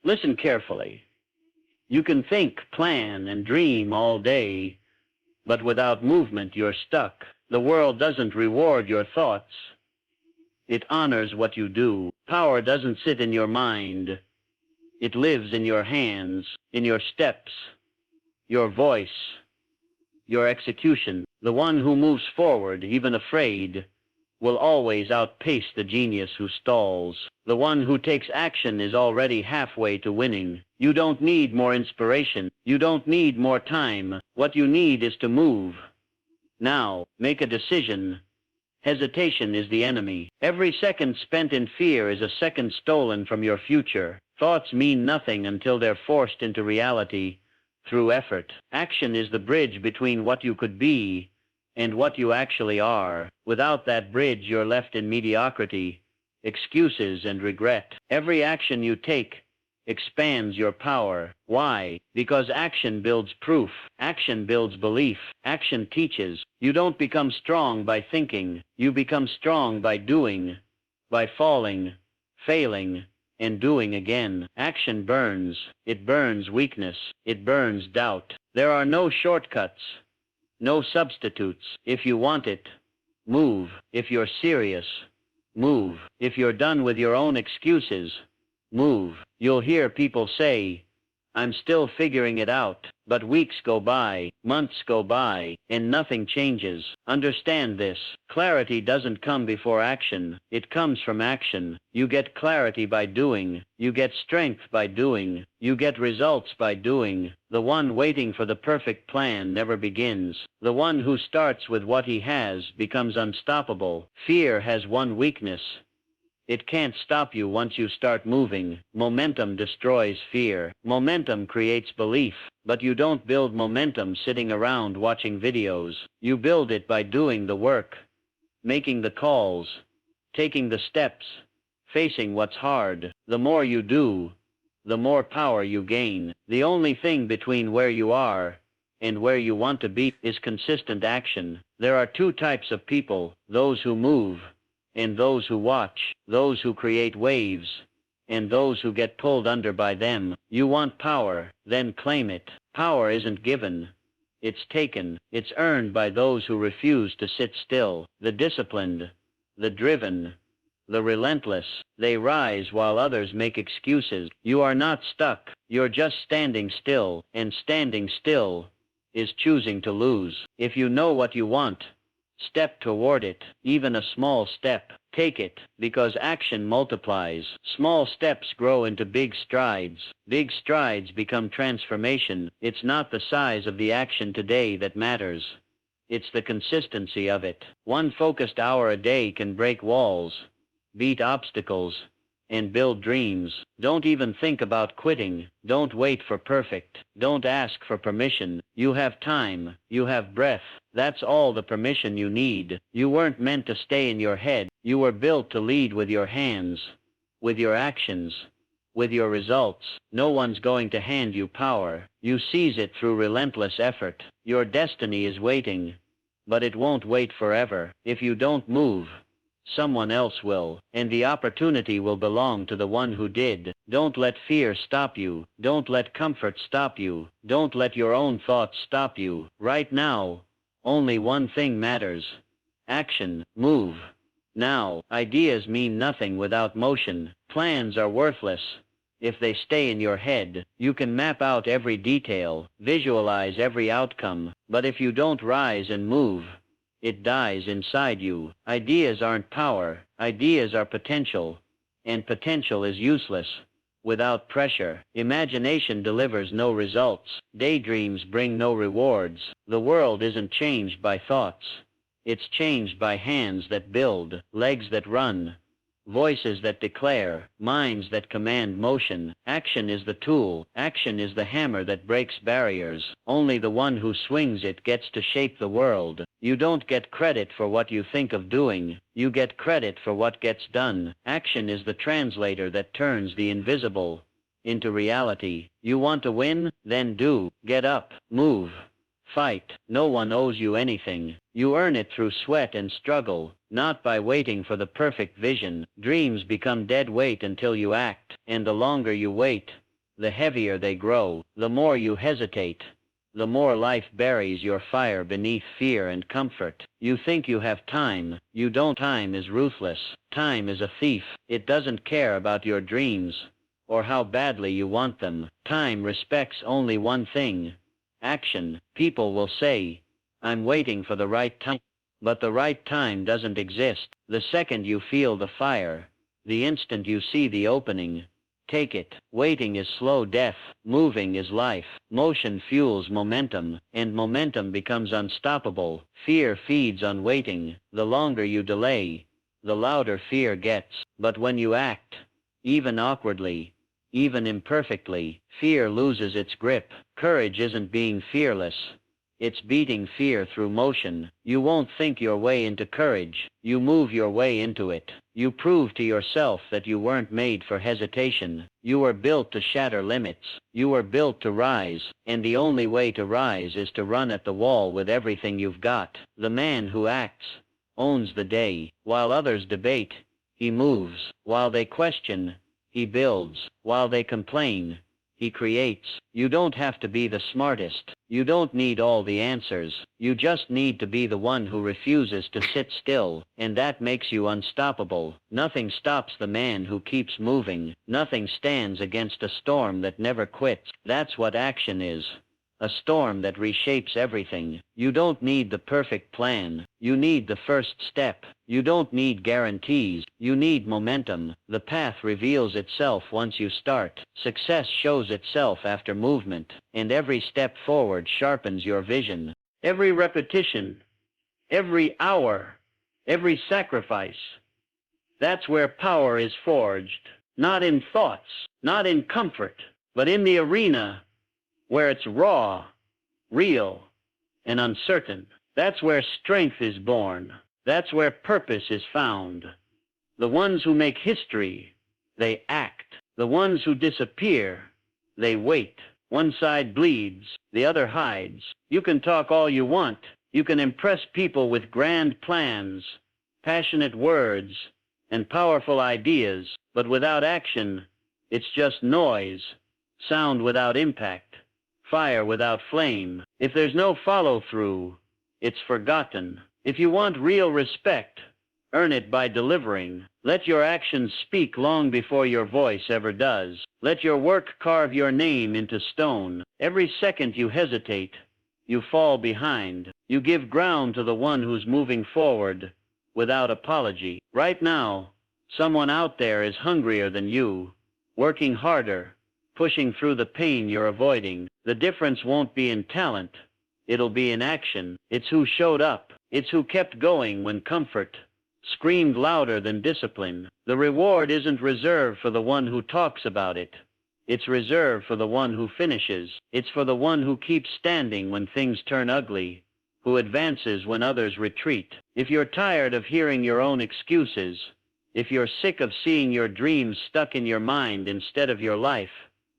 Listen carefully. You can think, plan, and dream all day, but without movement you're stuck. The world doesn't reward your thoughts. It honors what you do. Power doesn't sit in your mind. It lives in your hands, in your steps, your voice, your execution. The one who moves forward, even afraid, will always outpace the genius who stalls. The one who takes action is already halfway to winning. You don't need more inspiration. You don't need more time. What you need is to move. Now, make a decision. Hesitation is the enemy. Every second spent in fear is a second stolen from your future. Thoughts mean nothing until they're forced into reality through effort. Action is the bridge between what you could be and what you actually are. Without that bridge, you're left in mediocrity, excuses, and regret. Every action you take expands your power. Why? Because action builds proof. Action builds belief. Action teaches. You don't become strong by thinking. You become strong by doing, by falling, failing, and doing again. Action burns. It burns weakness. It burns doubt. There are no shortcuts, no substitutes. If you want it, move. If you're serious, move. If you're done with your own excuses, move. You'll hear people say, "I'm still figuring it out." But weeks go by, months go by, and nothing changes. Understand this. Clarity doesn't come before action. It comes from action. You get clarity by doing. You get strength by doing. You get results by doing. The one waiting for the perfect plan never begins. The one who starts with what he has becomes unstoppable. Fear has one weakness. It can't stop you once you start moving. Momentum destroys fear. Momentum creates belief. But you don't build momentum sitting around watching videos. You build it by doing the work, making the calls, taking the steps, facing what's hard. The more you do, the more power you gain. The only thing between where you are and where you want to be is consistent action. There are two types of people: those who move and those who watch, those who create waves, and those who get pulled under by them. You want power, then claim it. Power isn't given. It's taken. It's earned by those who refuse to sit still. The disciplined, the driven, the relentless, they rise while others make excuses. You are not stuck. You're just standing still, and standing still is choosing to lose. If you know what you want, step toward it. Even a small step, take it, because action multiplies. Small steps grow into big strides. Big strides become transformation. It's not the size of the action today that matters. It's the consistency of it. One focused hour a day can break walls, beat obstacles, and build dreams. Don't even think about quitting. Don't wait for perfect. Don't ask for permission. You have time. You have breath. That's all the permission you need. You weren't meant to stay in your head. You were built to lead with your hands, with your actions, with your results. No one's going to hand you power. You seize it through relentless effort. Your destiny is waiting, but it won't wait forever. If you don't move, someone else will, and the opportunity will belong to the one who did. Don't let fear stop you. Don't let comfort stop you. Don't let your own thoughts stop you. Right now, only one thing matters: action. Move. Now. Ideas mean nothing without motion. Plans are worthless if they stay in your head. You can map out every detail, visualize every outcome, but if you don't rise and move, it dies inside you. Ideas aren't power. Ideas are potential, and potential is useless without pressure. Imagination delivers no results. Daydreams bring no rewards. The world isn't changed by thoughts. It's changed by hands that build, legs that run, voices that declare, minds that command motion. Action is the tool. Action is the hammer that breaks barriers. Only the one who swings it gets to shape the world. You don't get credit for what you think of doing. You get credit for what gets done. Action is the translator that turns the invisible into reality. You want to win? Then do. Get up. Move. Fight. No one owes you anything. You earn it through sweat and struggle, not by waiting for the perfect vision. Dreams become dead weight until you act, and the longer you wait, the heavier they grow. The more you hesitate, the more life buries your fire beneath fear and comfort. You think you have time. You don't. Time is ruthless. Time is a thief. It doesn't care about your dreams or how badly you want them. Time respects only one thing: action. People will say, "I'm waiting for the right time." But the right time doesn't exist. The second you feel the fire, the instant you see the opening, take it. Waiting is slow death. Moving is life. Motion fuels momentum, and momentum becomes unstoppable. Fear feeds on waiting. The longer you delay, the louder fear gets. But when you act, even awkwardly, even imperfectly, fear loses its grip. Courage isn't being fearless. It's beating fear through motion. You won't think your way into courage. You move your way into it. You prove to yourself that you weren't made for hesitation. You were built to shatter limits. You were built to rise, and the only way to rise is to run at the wall with everything you've got. The man who acts owns the day. While others debate, he moves. While they question, he builds. While they complain, he creates. You don't have to be the smartest. You don't need all the answers. You just need to be the one who refuses to sit still, and that makes you unstoppable. Nothing stops the man who keeps moving. Nothing stands against a storm that never quits. That's what action is. A storm that reshapes everything. You don't need the perfect plan. You need the first step. You don't need guarantees. You need momentum. The path reveals itself once you start. Success shows itself after movement, and every step forward sharpens your vision. Every repetition, every hour, every sacrifice. That's where power is forged. Not in thoughts, not in comfort, but in the arena, where it's raw, real, and uncertain. That's where strength is born. That's where purpose is found. The ones who make history, they act. The ones who disappear, they wait. One side bleeds, the other hides. You can talk all you want. You can impress people with grand plans, passionate words, and powerful ideas. But without action, it's just noise, sound without impact, fire without flame. If there's no follow-through, it's forgotten. If you want real respect, earn it by delivering. Let your actions speak long before your voice ever does. Let your work carve your name into stone. Every second you hesitate, you fall behind. You give ground to the one who's moving forward without apology. Right now, someone out there is hungrier than you, working harder, pushing through the pain you're avoiding. The difference won't be in talent. It'll be in action. It's who showed up. It's who kept going when comfort screamed louder than discipline. The reward isn't reserved for the one who talks about it. It's reserved for the one who finishes. It's for the one who keeps standing when things turn ugly, who advances when others retreat. If you're tired of hearing your own excuses, if you're sick of seeing your dreams stuck in your mind instead of your life,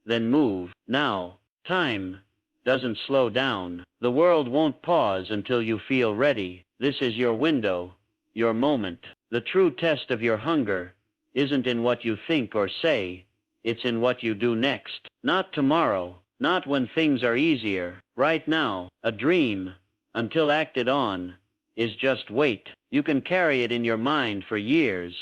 then move now. Time doesn't slow down. The world won't pause until you feel ready. This is your window, your moment. The true test of your hunger isn't in what you think or say. It's in what you do next. Not tomorrow, not when things are easier. Right now. A dream, until acted on, is just weight. You can carry it in your mind for years,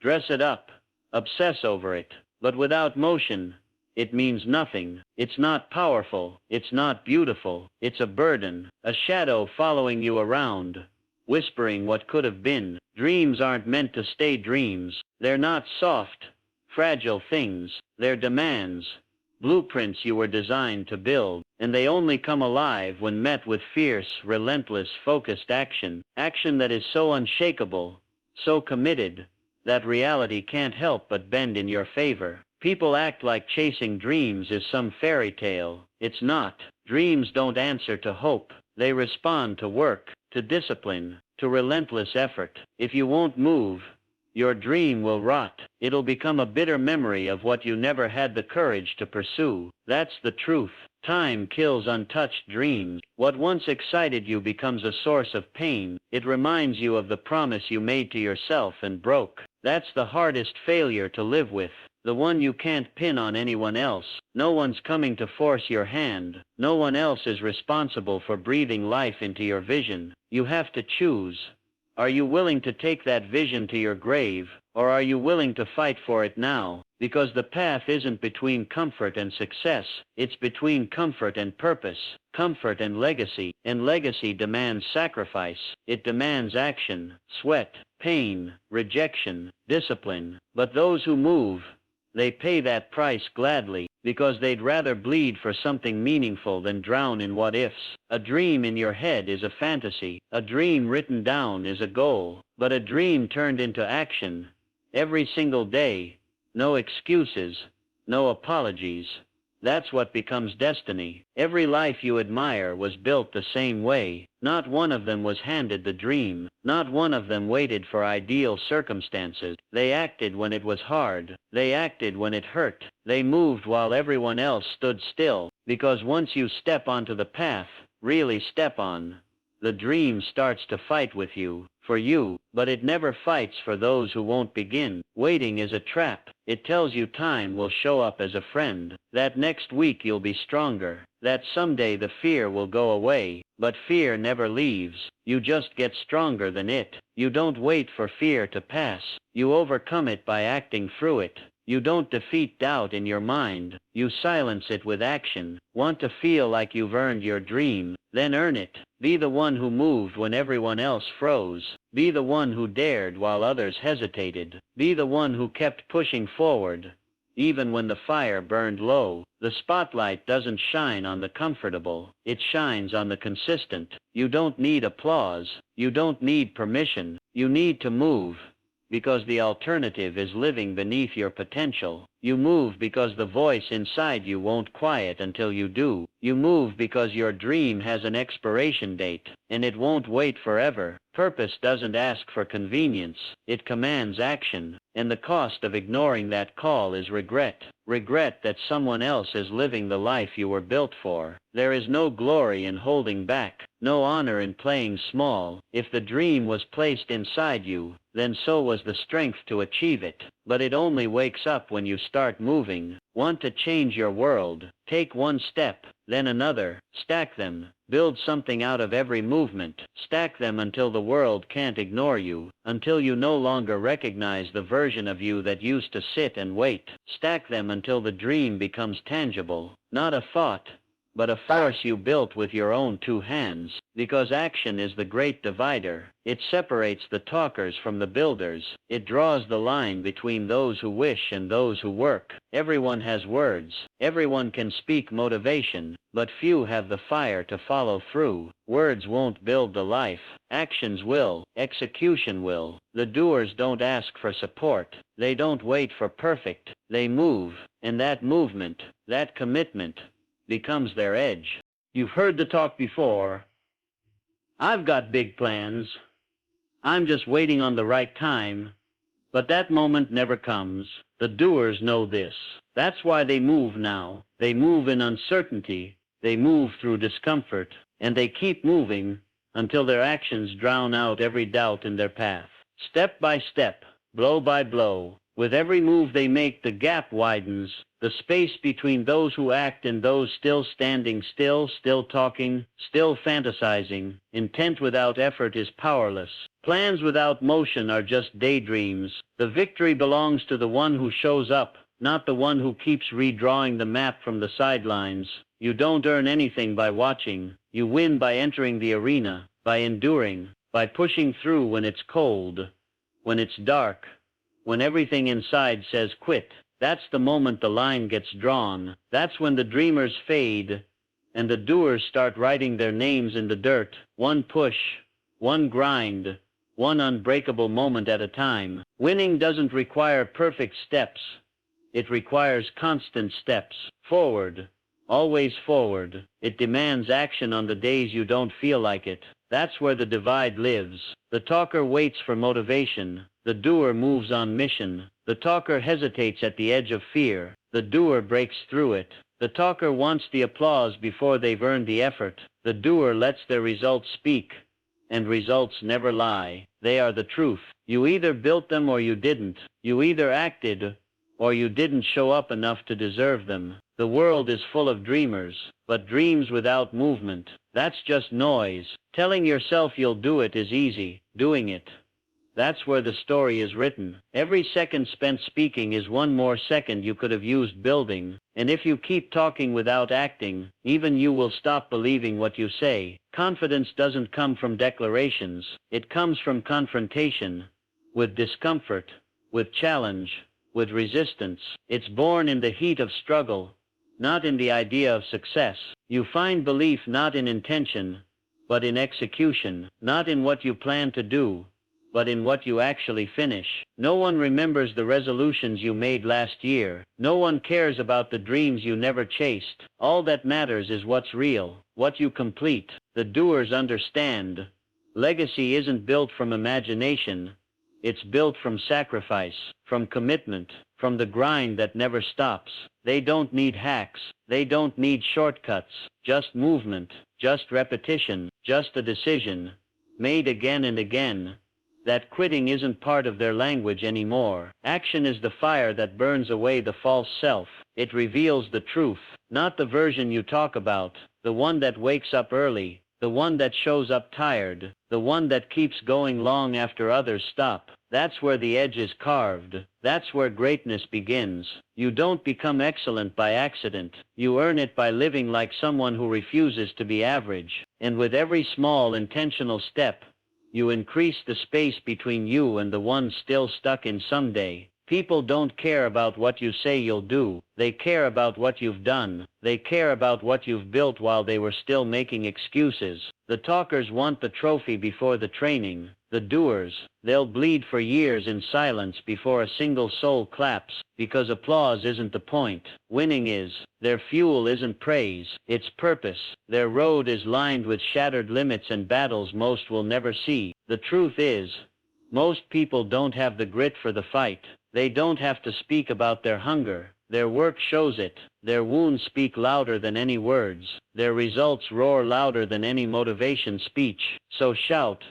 dress it up, obsess over it. But without motion, it means nothing. It's not powerful. It's not beautiful. It's a burden, a shadow following you around, whispering what could have been. Dreams aren't meant to stay dreams. They're not soft, fragile things. They're demands, blueprints you were designed to build. And they only come alive when met with fierce, relentless, focused action. Action that is so unshakable, so committed, that reality can't help but bend in your favor. People act like chasing dreams is some fairy tale. It's not. Dreams don't answer to hope. They respond to work, to discipline, to relentless effort. If you won't move, your dream will rot. It'll become a bitter memory of what you never had the courage to pursue. That's the truth. Time kills untouched dreams. What once excited you becomes a source of pain. It reminds you of the promise you made to yourself and broke. That's the hardest failure to live with. The one you can't pin on anyone else. No one's coming to force your hand. No one else is responsible for breathing life into your vision. You have to choose. Are you willing to take that vision to your grave, or are you willing to fight for it now? Because the path isn't between comfort and success, it's between comfort and purpose, comfort and legacy demands sacrifice. It demands action, sweat, pain, rejection, discipline. But those who move, they pay that price gladly, because they'd rather bleed for something meaningful than drown in what-ifs. A dream in your head is a fantasy. A dream written down is a goal. But a dream turned into action, every single day, no excuses, no apologies. That's what becomes destiny. Every life you admire was built the same way. Not one of them was handed the dream. Not one of them waited for ideal circumstances. They acted when it was hard. They acted when it hurt. They moved while everyone else stood still. Because once you step onto the path, really step on, the dream starts to fight with you, for you, but it never fights for those who won't begin. Waiting is a trap. It tells you time will show up as a friend, that next week you'll be stronger, that someday the fear will go away. But fear never leaves. You just get stronger than it. You don't wait for fear to pass. You overcome it by acting through it. You don't defeat doubt in your mind. You silence it with action. Want to feel like you've earned your dream? Then earn it. Be the one who moved when everyone else froze. Be the one who dared while others hesitated. Be the one who kept pushing forward, even when the fire burned low. The spotlight doesn't shine on the comfortable. It shines on the consistent. You don't need applause. You don't need permission. You need to move, because the alternative is living beneath your potential. You move because the voice inside you won't quiet until you do. You move because your dream has an expiration date, and it won't wait forever. Purpose doesn't ask for convenience. It commands action, and the cost of ignoring that call is regret. Regret that someone else is living the life you were built for. There is no glory in holding back, no honor in playing small. If the dream was placed inside you, then so was the strength to achieve it. But it only wakes up when you start moving. Want to change your world? Take one step, then another. Stack them. Build something out of every movement. Stack them until the world can't ignore you, until you no longer recognize the version of you that used to sit and wait. Stack them until the dream becomes tangible, not a thought, but a force you built with your own two hands. Because action is the great divider. It separates the talkers from the builders. It draws the line between those who wish and those who work. Everyone has words. Everyone can speak motivation, but few have the fire to follow through. Words won't build the life. Actions will. Execution will. The doers don't ask for support. They don't wait for perfect. They move, and that movement, that commitment, becomes their edge. You've heard the talk before. I've got big plans. I'm just waiting on the right time. But that moment never comes. The doers know this. That's why they move now. They move in uncertainty. They move through discomfort. And they keep moving until their actions drown out every doubt in their path. Step by step, blow by blow. With every move they make, the gap widens. The space between those who act and those still standing still, still talking, still fantasizing. Intent without effort is powerless. Plans without motion are just daydreams. The victory belongs to the one who shows up, not the one who keeps redrawing the map from the sidelines. You don't earn anything by watching. You win by entering the arena, by enduring, by pushing through when it's cold, when it's dark, when everything inside says quit. That's the moment the line gets drawn. That's when the dreamers fade and the doers start writing their names in the dirt. One push, one grind, one unbreakable moment at a time. Winning doesn't require perfect steps. It requires constant steps. Forward, always forward. It demands action on the days you don't feel like it. That's where the divide lives. The talker waits for motivation. The doer moves on mission. The talker hesitates at the edge of fear. The doer breaks through it. The talker wants the applause before they've earned the effort. The doer lets their results speak. And results never lie. They are the truth. You either built them or you didn't. You either acted or you didn't show up enough to deserve them. The world is full of dreamers, but dreams without movement, that's just noise. Telling yourself you'll do it is easy. Doing it, that's where the story is written. Every second spent speaking is one more second you could have used building. And if you keep talking without acting, even you will stop believing what you say. Confidence doesn't come from declarations. It comes from confrontation, with discomfort, with challenge, with resistance. It's born in the heat of struggle, not in the idea of success. You find belief not in intention, but in execution, not in what you plan to do, but in what you actually finish. No one remembers the resolutions you made last year. No one cares about the dreams you never chased. All that matters is what's real, what you complete. The doers understand. Legacy isn't built from imagination. It's built from sacrifice, from commitment, from the grind that never stops. They don't need hacks. They don't need shortcuts. Just movement, just repetition, just a decision, made again and again. That quitting isn't part of their language anymore. Action is the fire that burns away the false self. It reveals the truth, not the version you talk about, the one that wakes up early, the one that shows up tired, the one that keeps going long after others stop. That's where the edge is carved. That's where greatness begins. You don't become excellent by accident. You earn it by living like someone who refuses to be average. And with every small intentional step, you increase the space between you and the one still stuck in someday. People don't care about what you say you'll do. They care about what you've done. They care about what you've built while they were still making excuses. The talkers want the trophy before the training. The doers, they'll bleed for years in silence before a single soul claps, because applause isn't the point. Winning is. Their fuel isn't praise, it's purpose. Their road is lined with shattered limits and battles most will never see. The truth is, most people don't have the grit for the fight. They don't have to speak about their hunger. Their work shows it. Their wounds speak louder than any words. Their results roar louder than any motivation speech. So shout.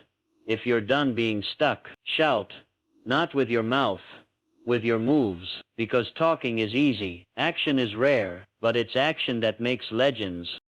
If you're done being stuck, shout. Not with your mouth, with your moves. Because talking is easy. Action is rare, but it's action that makes legends.